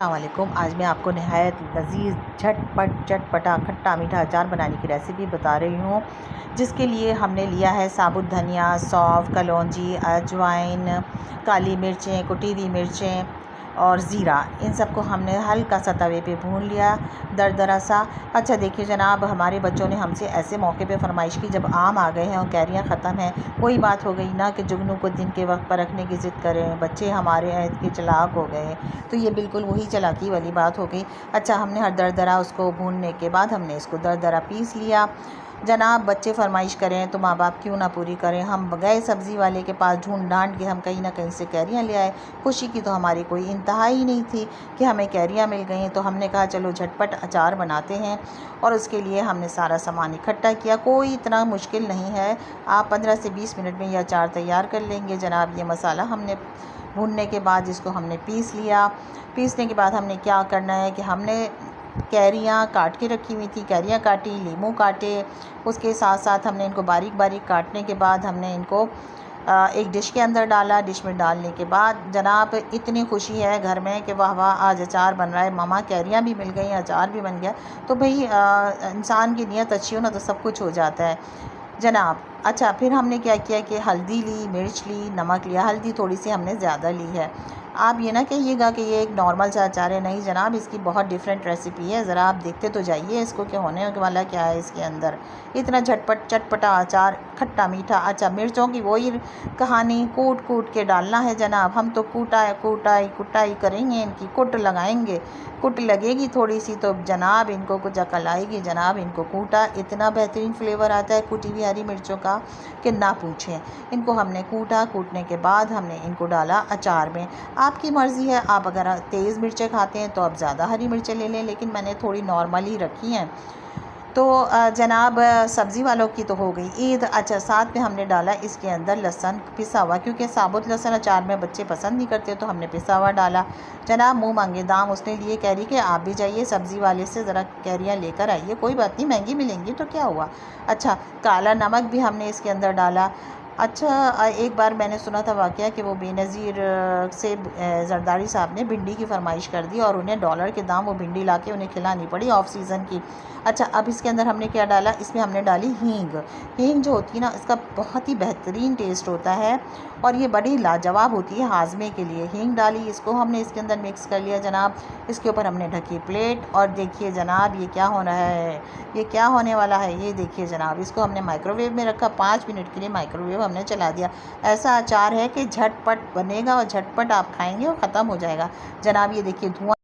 अस्सलामुअलैकुम। आज मैं आपको नहायत लज़ीज़ झटपट चटपटा खट्टा मीठा अचार बनाने की रेसिपी बता रही हूँ, जिसके लिए हमने लिया है साबुत धनिया, सौंफ, कलौंजी, अजवाइन, काली मिर्चें, कुटी हुई मिर्चें और ज़ीरा। इन सबको हमने हल्का सा तवे पे भून लिया दरदरा सा। अच्छा देखिए जनाब, हमारे बच्चों ने हमसे ऐसे मौके पे फरमाइश की जब आम आ गए हैं और कैरियाँ ख़त्म हैं। कोई बात हो गई ना कि जुगनू को दिन के वक्त पर रखने की ज़िद करें, बच्चे हमारे इतने चालाक हो गए, तो ये बिल्कुल वही चालाकी वाली बात हो गई। अच्छा, हमने हर दरदरा उसको भूनने के बाद हमने इसको दरदरा पीस लिया। जनाब, बच्चे फरमाइश करें तो माँ बाप क्यों ना पूरी करें। हम गए सब्ज़ी वाले के पास, ढूंढ ढांड के हम कहीं ना कहीं से कैरियाँ ले आए। खुशी की तो हमारी कोई इंतहा ही नहीं थी कि हमें कैरियाँ मिल गई। तो हमने कहा चलो झटपट अचार बनाते हैं, और उसके लिए हमने सारा सामान इकट्ठा किया। कोई इतना मुश्किल नहीं है, आप 15 से 20 मिनट में ये अचार तैयार कर लेंगे। जनाब, ये मसाला हमने भूनने के बाद इसको हमने पीस लिया। पीसने के बाद हमने क्या करना है कि हमने कैरियाँ काट के रखी हुई थी, कैरियाँ काटी, लीमू काटे। उसके साथ साथ हमने इनको बारीक बारीक काटने के बाद हमने इनको एक डिश के अंदर डाला। डिश में डालने के बाद जनाब इतनी खुशी है घर में कि वाह वाह, आज अचार बन रहा है, मामा कैरियाँ भी मिल गई, अचार भी बन गया। तो भाई इंसान की नीयत अच्छी हो ना तो सब कुछ हो जाता है जनाब। अच्छा, फिर हमने क्या किया कि हल्दी ली, मिर्च ली, नमक लिया। हल्दी थोड़ी सी हमने ज़्यादा ली है। आप ये ना कहिएगा कि ये एक नॉर्मल सा अचार है, नहीं जनाब, इसकी बहुत डिफरेंट रेसिपी है। ज़रा आप देखते तो जाइए इसको कि होने वाला क्या है इसके अंदर। इतना झटपट चटपटा अचार, खट्टा मीठा। अच्छा, मिर्चों की वही कहानी, कूट कूट के डालना है जनाब। हम तो कुटाई करेंगे, इनकी कुट लगाएंगे। कुट लगेगी थोड़ी सी तो जनाब इनको कुछ अकल आएगी। जनाब, इनको कूटा, इतना बेहतरीन फ्लेवर आता है कुटी हुई हरी मिर्चों का कि ना पूछें। इनको हमने कूटा, कूटने के बाद हमने इनको डाला अचार में। आपकी मर्ज़ी है, आप अगर तेज़ मिर्चें खाते हैं तो आप ज़्यादा हरी मिर्चें ले लें, लेकिन मैंने थोड़ी नॉर्मल ही रखी हैं। तो जनाब, सब्ज़ी वालों की तो हो गई ईद। अच्छा, साथ में हमने डाला इसके अंदर लहसुन पिसा हुआ, क्योंकि साबुत लहसुन अचार में बच्चे पसंद नहीं करते, तो हमने पिसा हुआ डाला। जनाब, मुँह मांगे दाम उसने लिए। कह रही कि आप भी जाइए सब्ज़ी वाले से ज़रा कैरियाँ लेकर आइए, कोई बात नहीं, महंगी मिलेंगी तो क्या हुआ। अच्छा, काला नमक भी हमने इसके अंदर डाला। अच्छा, एक बार मैंने सुना था वाक़या कि वो बेनज़ीर से ज़रदारी साहब ने भिंडी की फ़रमाइश कर दी और उन्हें डॉलर के दाम वो भिंडी लाके उन्हें खिलानी पड़ी ऑफ सीज़न की। अच्छा, अब इसके अंदर हमने क्या डाला, इसमें हमने डाली हींग। हींग जो होती है ना, इसका बहुत ही बेहतरीन टेस्ट होता है और ये बड़ी लाजवाब होती है हाजमे के लिए। हींग डाली, इसको हमने इसके अंदर मिक्स कर लिया जनाब। इसके ऊपर हमने ढकी प्लेट, और देखिए जनाब ये क्या हो रहा है, ये क्या होने वाला है, ये देखिए जनाब। इसको हमने माइक्रोवेव में रखा, 5 मिनट के लिए माइक्रोवेव हमने चला दिया। ऐसा अचार है कि झटपट बनेगा और झटपट आप खाएंगे और ख़त्म हो जाएगा जनाब। ये देखिए धुआं